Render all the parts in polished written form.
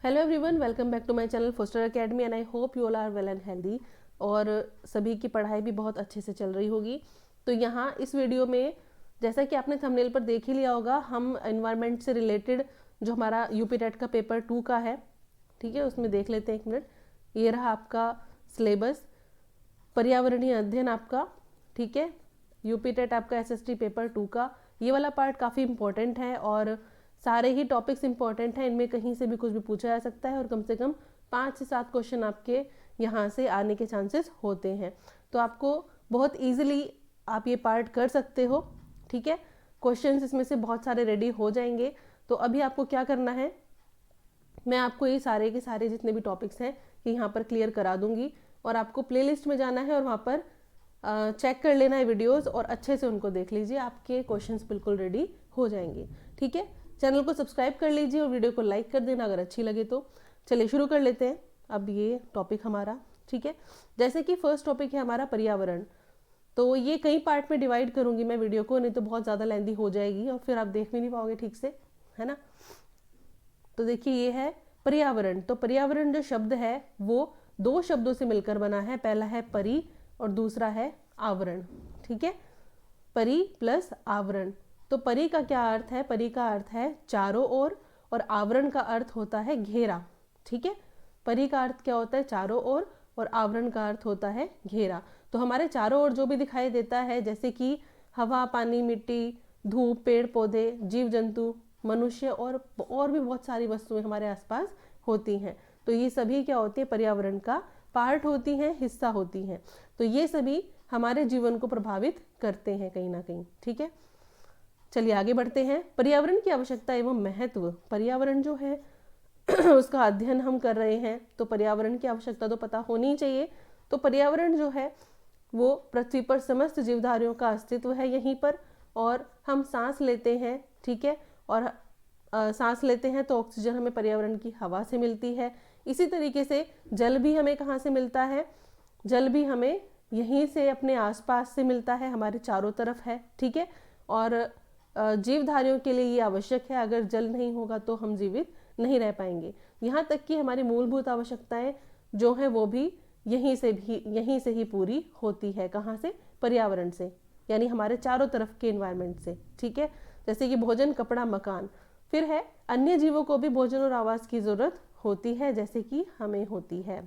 Hello everyone, welcome back to my channel Foster academy and I hope you all are well and healthy. और सभी की पढ़ाई भी बहुत अच्छे से चल रही होगी। तो यहाँ इस वीडियो में, जैसा कि आपने थंबनेल पर देख ही लिया होगा, हम एनवायरनमेंट से रिलेटेड जो हमारा यूपी टेट का पेपर 2 का है, ठीक है, उसमें देख लेते हैं। 1 मिनट, ये रहा आपका सिलेबस, पर्यावरणीय अध्ययन आपका, ठीक है, यूपी टेट आपका एसएसटी पेपर 2 का। ये वाला पार्ट काफ़ी इंपॉर्टेंट है और सारे ही टॉपिक्स इंपॉर्टेंट हैं, इनमें कहीं से भी कुछ भी पूछा जा सकता है और कम से कम 5 से 7 क्वेश्चन आपके यहाँ से आने के चांसेस होते हैं। तो आपको बहुत इजीली आप ये पार्ट कर सकते हो, ठीक है। क्वेश्चंस इसमें से बहुत सारे रेडी हो जाएंगे। तो अभी आपको क्या करना है, मैं आपको ये सारे के सारे जितने भी टॉपिक्स हैं ये यहाँ पर क्लियर करा दूंगी और आपको प्लेलिस्ट में जाना है और वहाँ पर चेक कर लेना है वीडियोस और अच्छे से उनको देख लीजिए, आपके क्वेश्चंस बिल्कुल रेडी हो जाएंगे, ठीक है। चैनल को सब्सक्राइब कर लीजिए और वीडियो को लाइक कर देना अगर अच्छी लगे तो। चलिए शुरू कर लेते हैं अब ये टॉपिक हमारा, ठीक है। जैसे कि फर्स्ट टॉपिक है हमारा पर्यावरण। तो ये कई पार्ट में डिवाइड करूंगी मैं वीडियो को, नहीं तो बहुत ज़्यादा लेंदी हो जाएगी और फिर आप देख भी नहीं पाओगे ठीक से, है ना। तो देखिए ये है पर्यावरण। तो पर्यावरण जो शब्द है वो 2 शब्दों से मिलकर बना है। पहला है परि और दूसरा है आवरण, ठीक है। परि प्लस आवरण। तो परि का क्या अर्थ है? परि का अर्थ है चारों ओर और आवरण का अर्थ होता है घेरा, ठीक है। परि का अर्थ क्या होता है? चारों ओर और आवरण का अर्थ होता है घेरा। तो हमारे चारों ओर जो भी दिखाई देता है, जैसे कि हवा, पानी, मिट्टी, धूप, पेड़ पौधे, जीव जंतु, मनुष्य और भी बहुत सारी वस्तुएं हमारे आसपास होती हैं। तो ये सभी क्या होती है? पर्यावरण का पार्ट होती हैं, हिस्सा होती हैं। तो ये सभी हमारे जीवन को प्रभावित करते हैं कहीं ना कहीं, ठीक है। चलिए आगे बढ़ते हैं। पर्यावरण की आवश्यकता एवं महत्व। पर्यावरण जो है उसका अध्ययन हम कर रहे हैं, तो पर्यावरण की आवश्यकता तो पता होनी ही चाहिए। तो पर्यावरण जो है वो पृथ्वी पर समस्त जीवधारियों का अस्तित्व है यहीं पर, और हम सांस लेते हैं, ठीक है। और सांस लेते हैं तो ऑक्सीजन हमें पर्यावरण की हवा से मिलती है। इसी तरीके से जल भी हमें कहाँ से मिलता है? जल भी हमें यहीं से अपने आसपास से मिलता है, हमारे चारों तरफ है, ठीक है। और जीवधारियों के लिए ये आवश्यक है, अगर जल नहीं होगा तो हम जीवित नहीं रह पाएंगे। यहाँ तक कि हमारी मूलभूत आवश्यकताएं जो हैं वो भी यहीं से ही पूरी होती है। कहाँ से? पर्यावरण से, यानी हमारे चारों तरफ के एनवायरनमेंट से, ठीक है। जैसे कि भोजन, कपड़ा, मकान। फिर है अन्य जीवों को भी भोजन और आवास की जरूरत होती है, जैसे कि हमें होती है।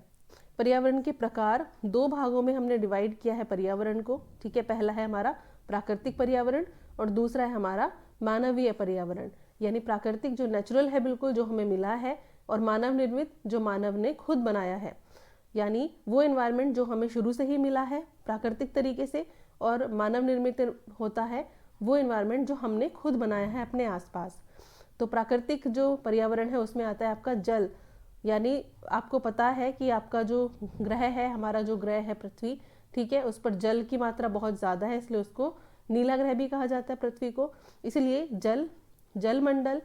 पर्यावरण के प्रकार 2 भागों में हमने डिवाइड किया है पर्यावरण को, ठीक है। पहला है हमारा प्राकृतिक पर्यावरण और दूसरा है हमारा मानवीय पर्यावरण। यानी प्राकृतिक जो नेचुरल है बिल्कुल, जो हमें मिला है, और मानव निर्मित जो मानव ने खुद बनाया है, यानी वो एनवायरनमेंट जो हमें शुरू से ही मिला है प्राकृतिक तरीके से, और मानव निर्मित होता है वो एनवायरनमेंट जो हमने खुद बनाया है अपने आसपास। तो प्राकृतिक जो पर्यावरण है उसमें आता है आपका जल, यानी आपको पता है कि आपका जो ग्रह है, हमारा जो ग्रह है पृथ्वी, ठीक है, उस पर जल की मात्रा बहुत ज़्यादा है, इसलिए उसको नीला ग्रह भी कहा जाता है पृथ्वी को। इसलिए जल, जलमंडल।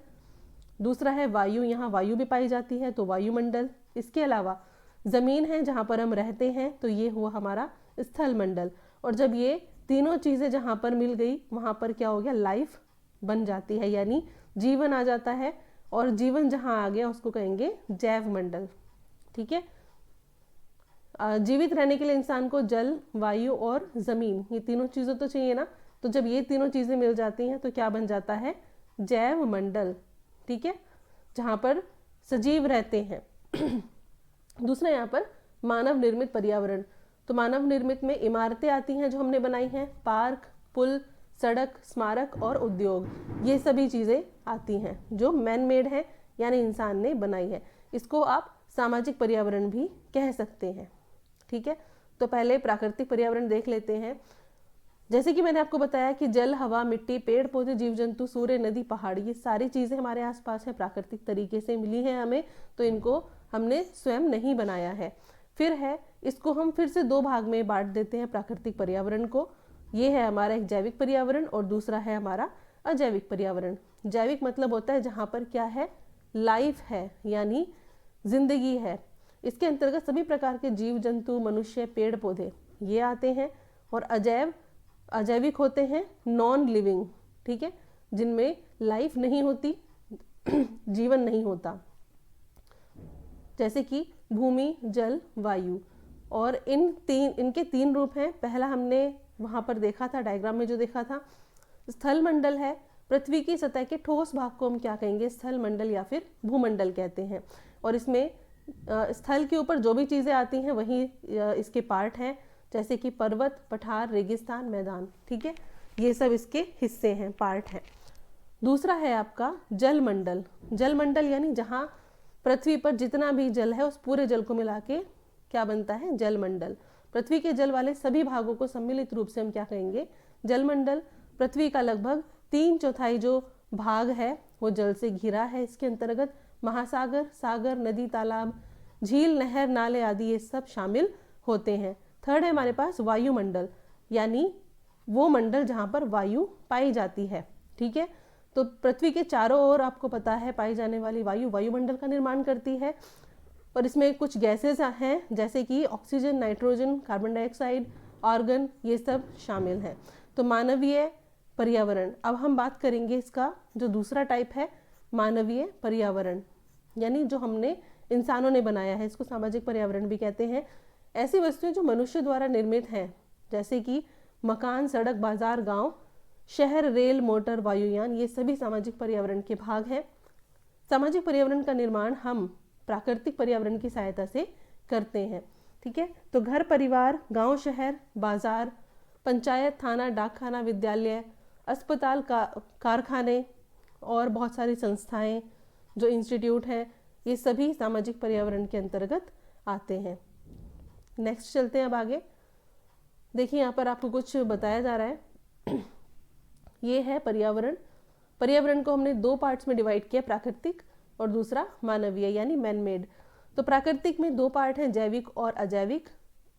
दूसरा है वायु, यहाँ वायु भी पाई जाती है, तो वायुमंडल। इसके अलावा ज़मीन है जहाँ पर हम रहते हैं, तो ये हुआ हमारा स्थल मंडल। और जब ये तीनों चीज़ें जहाँ पर मिल गई वहाँ पर क्या हो गया? लाइफ बन जाती है, यानी जीवन आ जाता है। और जीवन जहाँ आ गया उसको कहेंगे जैव मंडल, ठीक है। जीवित रहने के लिए इंसान को जल, वायु और जमीन, ये तीनों चीज़ें तो चाहिए ना। तो जब ये तीनों चीज़ें मिल जाती हैं तो क्या बन जाता है? जैव मंडल, ठीक है, जहाँ पर सजीव रहते हैं। दूसरा यहाँ पर मानव निर्मित पर्यावरण। तो मानव निर्मित में इमारतें आती हैं जो हमने बनाई हैं, पार्क, पुल, सड़क, स्मारक और उद्योग, ये सभी चीज़ें आती हैं जो मैन मेड है, यानी इंसान ने बनाई है। इसको आप सामाजिक पर्यावरण भी कह सकते हैं, ठीक है। तो पहले प्राकृतिक पर्यावरण देख लेते हैं। जैसे कि मैंने आपको बताया कि जल, हवा, मिट्टी, पेड़ पौधे, जीव जंतु, सूर्य, नदी, पहाड़, ये सारी चीज़ें हमारे आसपास है, प्राकृतिक तरीके से मिली हैं हमें, तो इनको हमने स्वयं नहीं बनाया है। फिर है, इसको हम फिर से 2 भाग में बांट देते हैं प्राकृतिक पर्यावरण को। ये है हमारा एक जैविक पर्यावरण और दूसरा है हमारा अजैविक पर्यावरण। जैविक मतलब होता है जहाँ पर क्या है? लाइफ है, यानी जिंदगी है। इसके अंतर्गत सभी प्रकार के जीव जंतु, मनुष्य, पेड़ पौधे ये आते हैं। और अजैविक होते हैं नॉन लिविंग, ठीक है, जिनमें लाइफ नहीं होती, जीवन नहीं होता। जैसे कि भूमि, जल, वायु। और इनके तीन रूप हैं। पहला हमने वहाँ पर देखा था, डायग्राम में जो देखा था, स्थल मंडल है। पृथ्वी की सतह के ठोस भाग को हम क्या कहेंगे, स्थल मंडल या फिर भूमंडल कहते हैं। और इसमें स्थल के ऊपर जो भी चीज़ें आती हैं वही इसके पार्ट हैं, जैसे कि पर्वत, पठार, रेगिस्तान, मैदान। ठीक है, ये सब इसके हिस्से हैं, पार्ट हैं। दूसरा है आपका जल मंडल। जल मंडल यानी जहाँ पृथ्वी पर जितना भी जल है उस पूरे जल को मिला के क्या बनता है, जल मंडल। पृथ्वी के जल वाले सभी भागों को सम्मिलित रूप से हम क्या कहेंगे, जल मंडल। पृथ्वी का लगभग 3/4 जो भाग है वो जल से घिरा है। इसके अंतर्गत महासागर, सागर, नदी, तालाब, झील, नहर, नाले आदि ये सब शामिल होते हैं। थर्ड है हमारे पास वायुमंडल, यानी वो मंडल जहाँ पर वायु पाई जाती है। ठीक है, तो पृथ्वी के चारों ओर आपको पता है पाई जाने वाली वायु वायुमंडल का निर्माण करती है। और इसमें कुछ गैसेस हैं जैसे कि oxygen, nitrogen, carbon dioxide, argon, ये सब शामिल हैं। तो मानवीय पर्यावरण, अब हम बात करेंगे इसका जो दूसरा टाइप है, मानवीय पर्यावरण, यानी जो हमने इंसानों ने बनाया है, इसको सामाजिक पर्यावरण भी कहते हैं। ऐसी वस्तुएं जो मनुष्य द्वारा निर्मित हैं, जैसे कि मकान, सड़क, बाजार, गांव, शहर, रेल, मोटर, वायुयान, ये सभी सामाजिक पर्यावरण के भाग हैं। सामाजिक पर्यावरण का निर्माण हम प्राकृतिक पर्यावरण की सहायता से करते हैं। ठीक है, तो घर, परिवार, गांव, शहर, बाजार, पंचायत, थाना, डाकखाना, विद्यालय, अस्पताल, कारखाने और बहुत सारी संस्थाएं, जो इंस्टीट्यूट हैं, ये सभी सामाजिक पर्यावरण के अंतर्गत आते हैं। नेक्स्ट चलते हैं अब आगे। देखिए यहाँ पर आपको कुछ बताया जा रहा है। ये है पर्यावरण। पर्यावरण को हमने दो पार्ट्स में डिवाइड किया, प्राकृतिक और दूसरा मानवीय यानी मैन मेड। तो प्राकृतिक में दो पार्ट हैं, जैविक और अजैविक।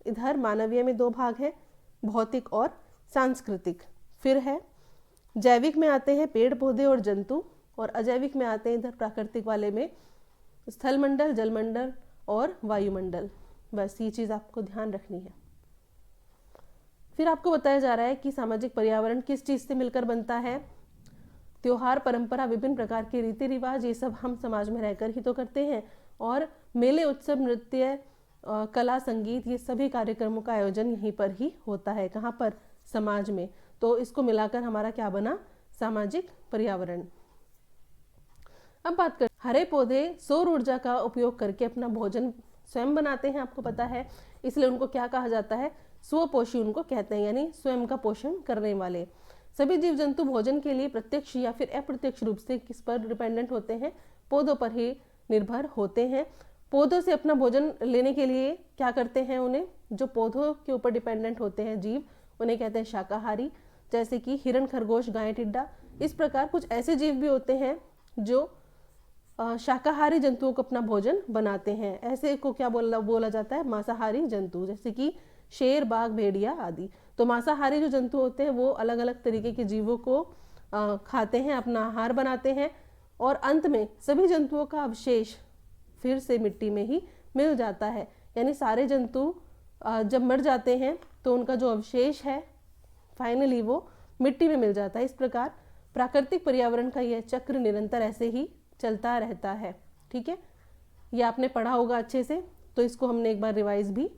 इधर मानवीय में दो भाग हैं, भौतिक और सांस्कृतिक। फिर है जैविक में आते हैं पेड़ पौधे और जंतु, और अजैविक में आते हैं इधर प्राकृतिक वाले में स्थल मंडल, जलमंडल और वायुमंडल। बस ये चीज़ आपको ध्यान रखनी है। फिर आपको बताया जा रहा है कि सामाजिक पर्यावरण किस चीज़ से मिलकर बनता है। त्योहार, परंपरा, विभिन्न प्रकार के रीति रिवाज, ये सब हम समाज में रहकर ही तो करते हैं। और मेले, उत्सव, नृत्य, कला, संगीत, ये सभी कार्यक्रमों का आयोजन यहीं पर ही होता है। कहाँ पर, समाज में। तो इसको मिलाकर हमारा क्या बना, सामाजिक पर्यावरण। अब बात कर, हरे पौधे सौर ऊर्जा का उपयोग करके अपना भोजन स्वयं बनाते हैं, आपको पता है, इसलिए उनको क्या कहा जाता है, स्वपोषी उनको कहते हैं, यानी स्वयं का पोषण करने वाले। सभी जीव जंतु भोजन के लिए प्रत्यक्ष या फिर अप्रत्यक्ष रूप से किस पर डिपेंडेंट होते हैं, पौधों पर ही निर्भर होते हैं। पौधों से अपना भोजन लेने के लिए क्या करते हैं, उन्हें जो पौधों के ऊपर डिपेंडेंट होते हैं जीव, उन्हें कहते हैं शाकाहारी, जैसे कि हिरण, खरगोश, गाय, टिड्डा। इस प्रकार कुछ ऐसे जीव भी होते हैं जो शाकाहारी जंतुओं को अपना भोजन बनाते हैं। ऐसे को क्या बोला जाता है, मांसाहारी जंतु, जैसे कि शेर, बाघ, भेड़िया आदि। तो मांसाहारी जो जंतु होते हैं वो अलग अलग तरीके के जीवों को खाते हैं, अपना आहार बनाते हैं। और अंत में सभी जंतुओं का अवशेष फिर से मिट्टी में ही मिल जाता है, यानी सारे जंतु जब मर जाते हैं तो उनका जो अवशेष है फाइनली वो मिट्टी में मिल जाता है। इस प्रकार प्राकृतिक पर्यावरण का यह चक्र निरंतर ऐसे ही चलता रहता है। ठीक है, ये आपने पढ़ा होगा अच्छे से, तो इसको हमने एक बार रिवाइज भी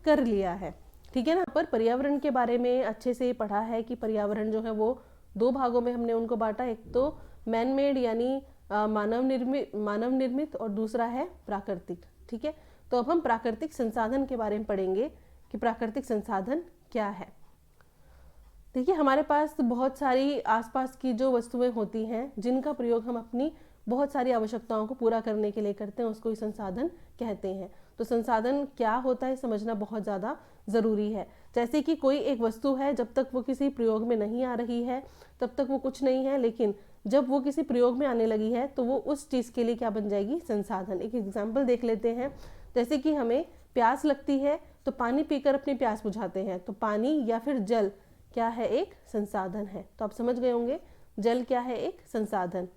कर लिया है। ठीक है ना। पर पर्यावरण के बारे में अच्छे से पढ़ा है कि पर्यावरण जो है वो दो भागों में हमने उनको बांटा, एक तो मैन मेड यानी मानव निर्मित और दूसरा है प्राकृतिक। ठीक है, तो अब हम प्राकृतिक संसाधन के बारे में पढ़ेंगे कि प्राकृतिक संसाधन क्या है। देखिए हमारे पास बहुत सारी आसपास की जो वस्तुएं होती हैं जिनका प्रयोग हम अपनी बहुत सारी आवश्यकताओं को पूरा करने के लिए करते हैं, उसको ही संसाधन कहते हैं। तो संसाधन क्या होता है समझना बहुत ज़्यादा ज़रूरी है। जैसे कि कोई एक वस्तु है, जब तक वो किसी प्रयोग में नहीं आ रही है तब तक वो कुछ नहीं है, लेकिन जब वो किसी प्रयोग में आने लगी है तो वो उस चीज़ के लिए क्या बन जाएगी, संसाधन। एक एग्जाम्पल देख लेते हैं। जैसे कि हमें प्यास लगती है तो पानी पीकर अपनी प्यास बुझाते हैं, तो पानी या फिर जल क्या है, एक संसाधन है। तो आप समझ गए होंगे जल क्या है, एक संसाधन।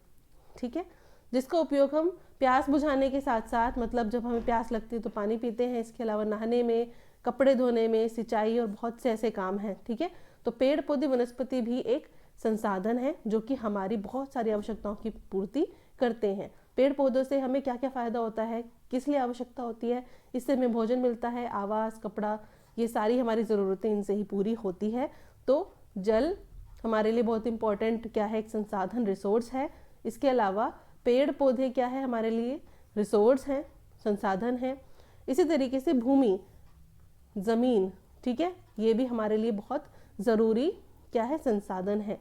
ठीक है, जिसका उपयोग हम प्यास बुझाने के साथ साथ, मतलब जब हमें प्यास लगती है तो पानी पीते हैं, इसके अलावा नहाने में, कपड़े धोने में, सिंचाई और बहुत से ऐसे काम हैं। ठीक है, तो पेड़ पौधे वनस्पति भी एक संसाधन है जो कि हमारी बहुत सारी आवश्यकताओं की पूर्ति करते हैं। पेड़ पौधों से हमें क्या क्या फ़ायदा होता है, किस लिए आवश्यकता होती है? इससे हमें भोजन मिलता है, आवास, कपड़ा, ये सारी हमारी ज़रूरतें इनसे ही पूरी होती है। तो जल हमारे लिए बहुत इंपॉर्टेंट क्या है, एक संसाधन, रिसोर्स है। इसके अलावा पेड़ पौधे क्या है हमारे लिए, रिसोर्स हैं, संसाधन है। इसी तरीके से भूमि, ज़मीन, ठीक है, ये भी हमारे लिए बहुत ज़रूरी क्या है, संसाधन है,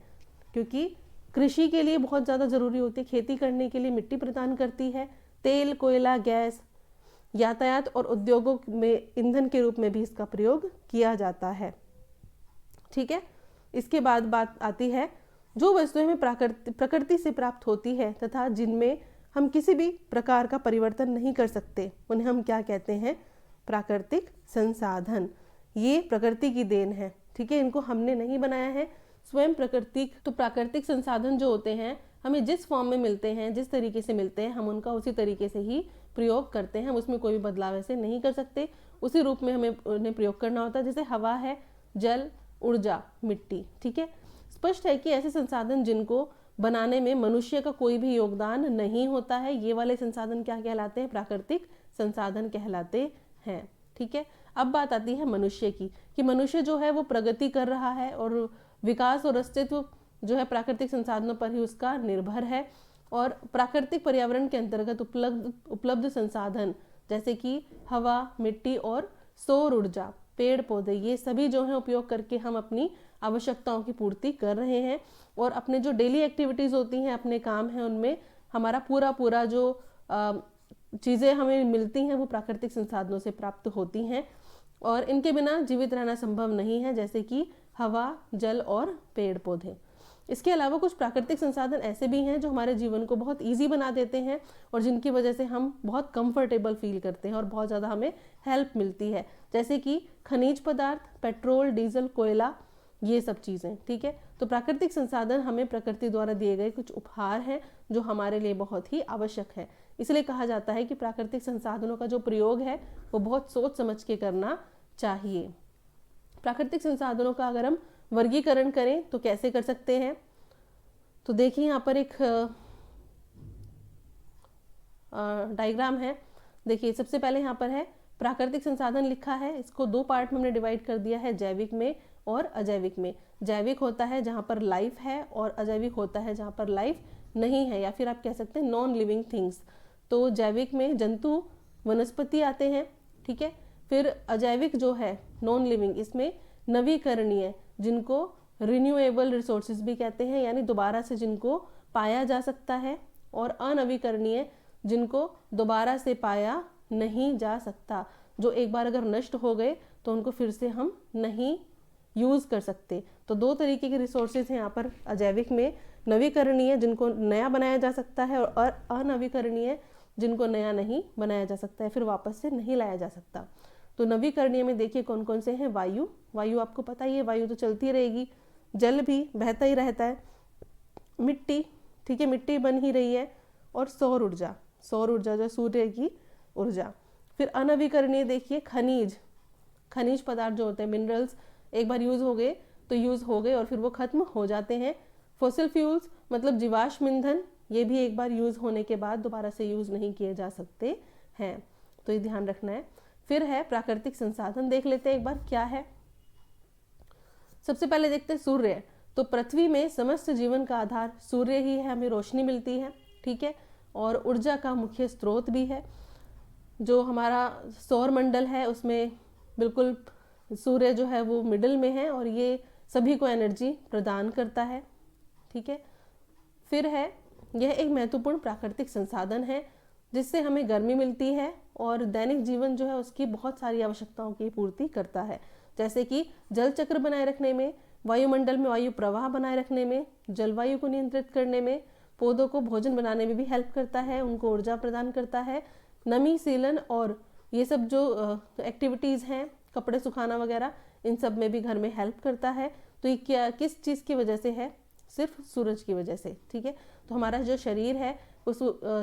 क्योंकि कृषि के लिए बहुत ज़्यादा ज़रूरी होती है। खेती करने के लिए मिट्टी प्रदान करती है। तेल, कोयला, गैस, यातायात और उद्योगों में ईंधन के रूप में भी इसका प्रयोग किया जाता है। ठीक है, इसके बाद बात आती है जो वस्तुएं हमें प्रकृति से प्राप्त होती है तथा जिनमें हम किसी भी प्रकार का परिवर्तन नहीं कर सकते, उन्हें हम क्या कहते हैं, प्राकृतिक संसाधन। ये प्रकृति की देन है, ठीक है, इनको हमने नहीं बनाया है, स्वयं प्राकृतिक। तो प्राकृतिक संसाधन जो होते हैं हमें जिस फॉर्म में मिलते हैं, जिस तरीके से मिलते हैं, हम उनका उसी तरीके से ही प्रयोग करते हैं। हम उसमें कोई भी बदलाव ऐसे नहीं कर सकते, उसी रूप में हमें उन्हें प्रयोग करना होता है। जैसे हवा है, जल, ऊर्जा, मिट्टी, ठीक है। स्पष्ट है कि ऐसे संसाधन जिनको बनाने में मनुष्य का कोई भी योगदान नहीं होता है, ये वाले संसाधन क्या कहलाते हैं, प्राकृतिक संसाधन कहलाते हैं। ठीक है, अब बात आती है मनुष्य की, कि मनुष्य जो है वो प्रगति कर रहा है और विकास और अस्तित्व जो है प्राकृतिक संसाधनों पर ही उसका निर्भर है। और प्राकृतिक पर्यावरण के अंतर्गत उपलब्ध संसाधन जैसे कि हवा, मिट्टी और सौर ऊर्जा, पेड़ पौधे, ये सभी जो है उपयोग करके हम अपनी आवश्यकताओं की पूर्ति कर रहे हैं। और अपने जो डेली एक्टिविटीज़ होती हैं, अपने काम हैं, उनमें हमारा पूरा जो चीज़ें हमें मिलती हैं वो प्राकृतिक संसाधनों से प्राप्त होती हैं और इनके बिना जीवित रहना संभव नहीं है, जैसे कि हवा, जल और पेड़ पौधे। इसके अलावा कुछ प्राकृतिक संसाधन ऐसे भी हैं जो हमारे जीवन को बहुत ईजी बना देते हैं और जिनकी वजह से हम बहुत कंफर्टेबल फील करते हैं और बहुत ज़्यादा हमें हेल्प मिलती है, जैसे कि खनिज पदार्थ, पेट्रोल, डीजल, कोयला, ये सब चीज़ें। ठीक है, तो प्राकृतिक संसाधन हमें प्रकृति द्वारा दिए गए कुछ उपहार हैं जो हमारे लिए बहुत ही आवश्यक है। इसलिए कहा जाता है कि प्राकृतिक संसाधनों का जो प्रयोग है वो बहुत सोच समझ के करना चाहिए। प्राकृतिक संसाधनों का अगर हम वर्गीकरण करें तो कैसे कर सकते हैं, तो देखिए यहाँ पर एक डायग्राम है। देखिए सबसे पहले यहाँ पर है प्राकृतिक संसाधन लिखा है, इसको दो पार्ट में हमने डिवाइड कर दिया है, जैविक में और अजैविक में। जैविक होता है जहाँ पर लाइफ है और अजैविक होता है जहाँ पर लाइफ नहीं है, या फिर आप कह सकते हैं नॉन लिविंग थिंग्स। तो जैविक में जंतु, वनस्पति आते हैं, ठीक है। फिर अजैविक जो है नॉन लिविंग, इसमें नवीकरणीय, जिनको रिन्यूएबल रिसोर्सेज भी कहते हैं, यानी दोबारा से जिनको पाया जा सकता है, और अनवीकरणीय, जिनको दोबारा से पाया नहीं जा सकता, जो एक बार अगर नष्ट हो गए तो उनको फिर से हम नहीं यूज़ कर सकते। तो दो तरीके के रिसोर्सेज हैं यहाँ पर अजैविक में, नवीकरणीय जिनको नया बनाया जा सकता है और अनवीकरणीय जिनको नया नहीं बनाया जा सकता है, फिर वापस से नहीं लाया जा सकता। तो नवीकरणीय में देखिए कौन कौन से हैं, वायु, वायु आपको पता ही है, वायु तो चलती रहेगी, जल भी बहता ही रहता है, मिट्टी, ठीक है, मिट्टी बन ही रही है, और सौर ऊर्जा, सौर ऊर्जा जो सूर्य की ऊर्जा। फिर अनवीकरणीय देखिए खनिज, खनिज पदार्थ जो होते हैं, मिनरल्स, एक बार यूज़ हो गए तो यूज़ हो गए और फिर वो खत्म हो जाते हैं। फॉसिल फ्यूल्स मतलब जीवाश्म ईंधन, ये भी एक बार यूज़ होने के बाद दोबारा से यूज़ नहीं किए जा सकते हैं, तो ये ध्यान रखना है। फिर है प्राकृतिक संसाधन, देख लेते हैं एक बार क्या है। सबसे पहले देखते हैं सूर्य। तो पृथ्वी में समस्त जीवन का आधार सूर्य ही है, हमें रोशनी मिलती है, ठीक है, और ऊर्जा का मुख्य स्रोत भी है। जो हमारा सौर मंडल है उसमें बिल्कुल सूर्य जो है वो मिडिल में है और ये सभी को एनर्जी प्रदान करता है, ठीक है। फिर है यह एक महत्वपूर्ण प्राकृतिक संसाधन है जिससे हमें गर्मी मिलती है और दैनिक जीवन जो है उसकी बहुत सारी आवश्यकताओं की पूर्ति करता है, जैसे कि जल चक्र बनाए रखने में, वायुमंडल में वायु प्रवाह बनाए रखने में, जलवायु को नियंत्रित करने में, पौधों को भोजन बनाने में भी हेल्प करता है, उनको ऊर्जा प्रदान करता है, नमी सीलन और ये सब जो एक्टिविटीज़ हैं, कपड़े सुखाना वगैरह, इन सब में भी घर में हेल्प करता है। तो ये क्या किस चीज़ की वजह से है, सिर्फ सूरज की वजह से, ठीक है। तो हमारा जो शरीर है वो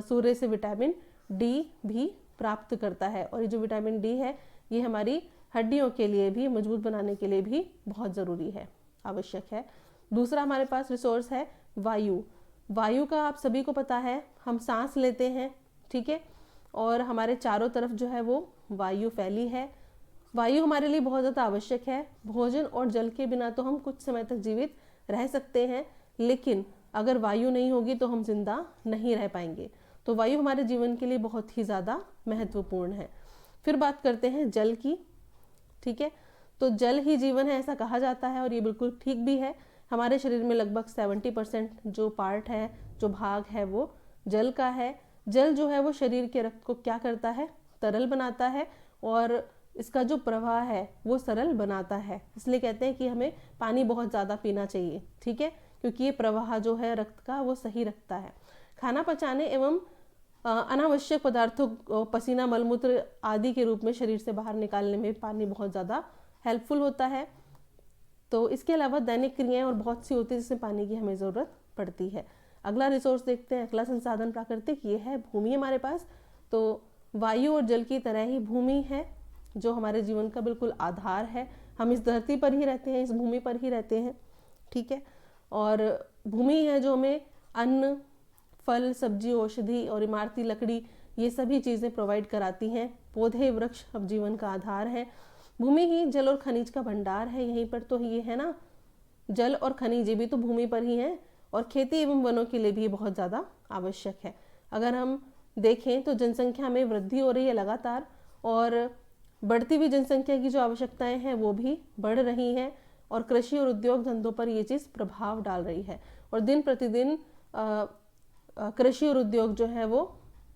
सूर्य से विटामिन डी भी प्राप्त करता है और ये जो विटामिन डी है ये हमारी हड्डियों के लिए भी मजबूत बनाने के लिए भी बहुत ज़रूरी है, आवश्यक है। दूसरा हमारे पास रिसोर्स है वायु। वायु का आप सभी को पता है, हम सांस लेते हैं, ठीक है, और हमारे चारों तरफ जो है वो वायु फैली है। वायु हमारे लिए बहुत ज़्यादा आवश्यक है। भोजन और जल के बिना तो हम कुछ समय तक जीवित रह सकते हैं, लेकिन अगर वायु नहीं होगी तो हम जिंदा नहीं रह पाएंगे। तो वायु हमारे जीवन के लिए बहुत ही ज़्यादा महत्वपूर्ण है। फिर बात करते हैं जल की। ठीक है, तो जल ही जीवन है ऐसा कहा जाता है, और ये बिल्कुल ठीक भी है। हमारे शरीर में लगभग 70% जो पार्ट है, जो भाग है, वो जल का है। जल जो है वो शरीर के रक्त को क्या करता है, तरल बनाता है, और इसका जो प्रवाह है वो सरल बनाता है। इसलिए कहते हैं कि हमें पानी बहुत ज़्यादा पीना चाहिए। ठीक है, क्योंकि ये प्रवाह जो है रक्त का वो सही रखता है। खाना पचाने एवं अनावश्यक पदार्थों को पसीना, मलमूत्र आदि के रूप में शरीर से बाहर निकालने में पानी बहुत ज़्यादा हेल्पफुल होता है। तो इसके अलावा दैनिक क्रियाएं और बहुत सी होती है जिसमें पानी की हमें ज़रूरत पड़ती है। अगला रिसोर्स देखते हैं, अगला संसाधन प्राकृतिक, ये है भूमि हमारे पास। तो वायु और जल की तरह ही भूमि है जो हमारे जीवन का बिल्कुल आधार है। हम इस धरती पर ही रहते हैं, इस भूमि पर ही रहते हैं। ठीक है, और भूमि है जो हमें अन्न, फल, सब्जी, औषधि और इमारती लकड़ी, ये सभी चीज़ें प्रोवाइड कराती हैं। पौधे, वृक्ष अब जीवन का आधार है। भूमि ही जल और खनिज का भंडार है। यहीं पर तो ये है ना, जल और खनिज भी तो भूमि पर ही है, और खेती एवं वनों के लिए भी बहुत ज़्यादा आवश्यक है। अगर हम देखें तो जनसंख्या में वृद्धि हो रही है लगातार, और बढ़ती हुई जनसंख्या की जो आवश्यकताएं हैं वो भी बढ़ रही हैं, और कृषि और उद्योग धंधों पर ये चीज़ प्रभाव डाल रही है। और दिन प्रतिदिन कृषि और उद्योग जो है वो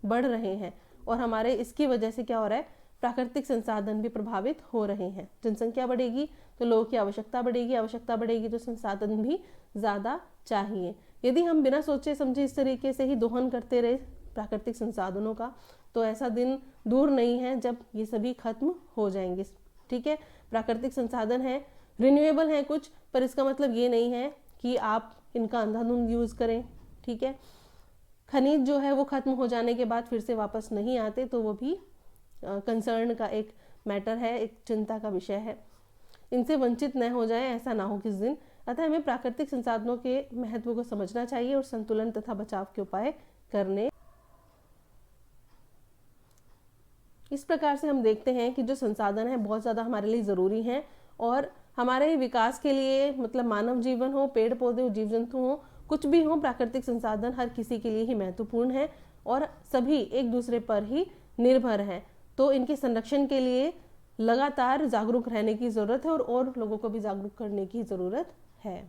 बढ़ रहे हैं, और हमारे इसकी वजह से क्या हो रहा है, प्राकृतिक संसाधन भी प्रभावित हो रहे हैं। जनसंख्या बढ़ेगी तो लोगों की आवश्यकता बढ़ेगी, आवश्यकता बढ़ेगी तो संसाधन भी ज़्यादा चाहिए। यदि हम बिना सोचे समझे इस तरीके से ही दोहन करते रहे प्राकृतिक संसाधनों का, तो ऐसा दिन दूर नहीं है जब ये सभी खत्म हो जाएंगे। ठीक है, प्राकृतिक संसाधन है, रिन्यूएबल है कुछ, पर इसका मतलब ये नहीं है कि आप इनका अंधाधुंध यूज़ करें। ठीक है, खनिज जो है वो खत्म हो जाने के बाद फिर से वापस नहीं आते, तो वो भी कंसर्न का एक मैटर है, एक चिंता का विषय है। इनसे वंचित न हो जाए, ऐसा ना हो किस दिन। अतः हमें प्राकृतिक संसाधनों के महत्व को समझना चाहिए और संतुलन तथा बचाव के उपाय करने। इस प्रकार से हम देखते हैं कि जो संसाधन है बहुत ज़्यादा हमारे लिए ज़रूरी हैं, और हमारे विकास के लिए, मतलब मानव जीवन हो, पेड़ पौधे हो, जीव जंतु हो, कुछ भी हो, प्राकृतिक संसाधन हर किसी के लिए ही महत्वपूर्ण है, और सभी एक दूसरे पर ही निर्भर हैं। तो इनके संरक्षण के लिए लगातार जागरूक रहने की ज़रूरत है, और लोगों को भी जागरूक करने की ज़रूरत है।